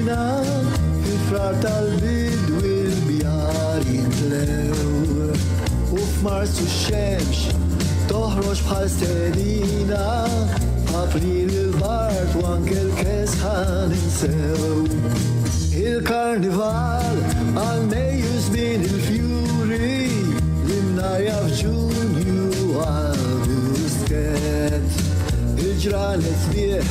ħallina fil-frar tal-bidwi l-bjar jintlew u f'Marzu x-xemx toħroġ bħal sterina April il-bart u anke l-kesħan insew Il-karnival għal-Mejju żmien il-fjuri l-imnarja f'Ġunju għal-Busket Il-ġranet bieħ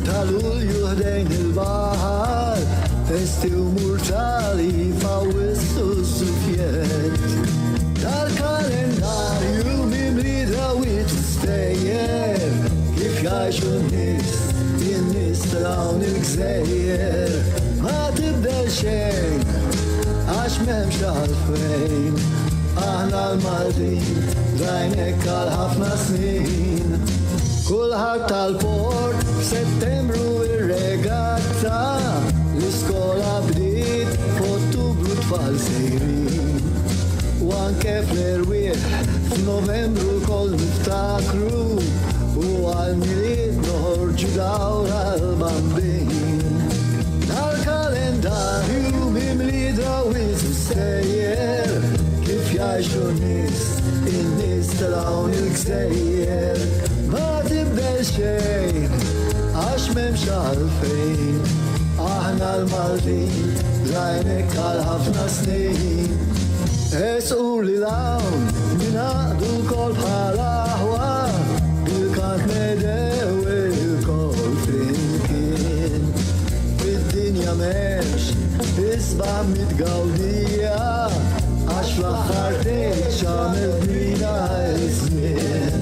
tal-Ulju ħdejn il-baħar Festi u murtali fawissu s-sufjet Tal-kalendarju mimli drawit stejjer Kif jgħajxu n-nis tal-għawn il-gżejjer Ma tibdel xejn għax memx għalfejn Aħna l-Maltin rajnek għal ħafna snin Kulħadd tal-port f'Settembru ir-regatta L-iskola bdiet f'Ottubru tfal sejrin U anke fl-irwieħ f'Novembru kol niftakru U għal-miliet noħorġu dawra l-bambin Tal-kalendarju mimli drawis stejjer Kif jgħajxu n-nis, in-nis tal-għawn il-gżejjer Ma tibdel xejn, għax memx għalfejn Aħna l-Maltin, rajnek għal ħafna snin Esqu li dawn, minaqdu l-kol bħal-aħwa Il-kant medew il-kol flimkien Fid-dinja memx, isba' mitgawdija Għax fl-axħar tgħid x'għamel bina iż-żmien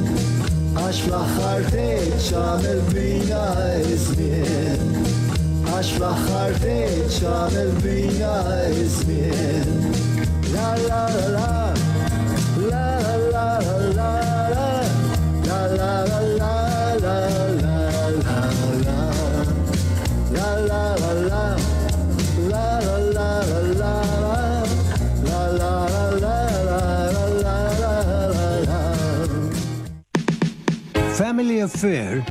Għax fl-axħar tgħid x'għamel bina iż-żmien Għax fl-axħar tgħid x'għamel bina iż-żmien La la la la La la la la La la la la la la la la La la la la La la la la la Family Affair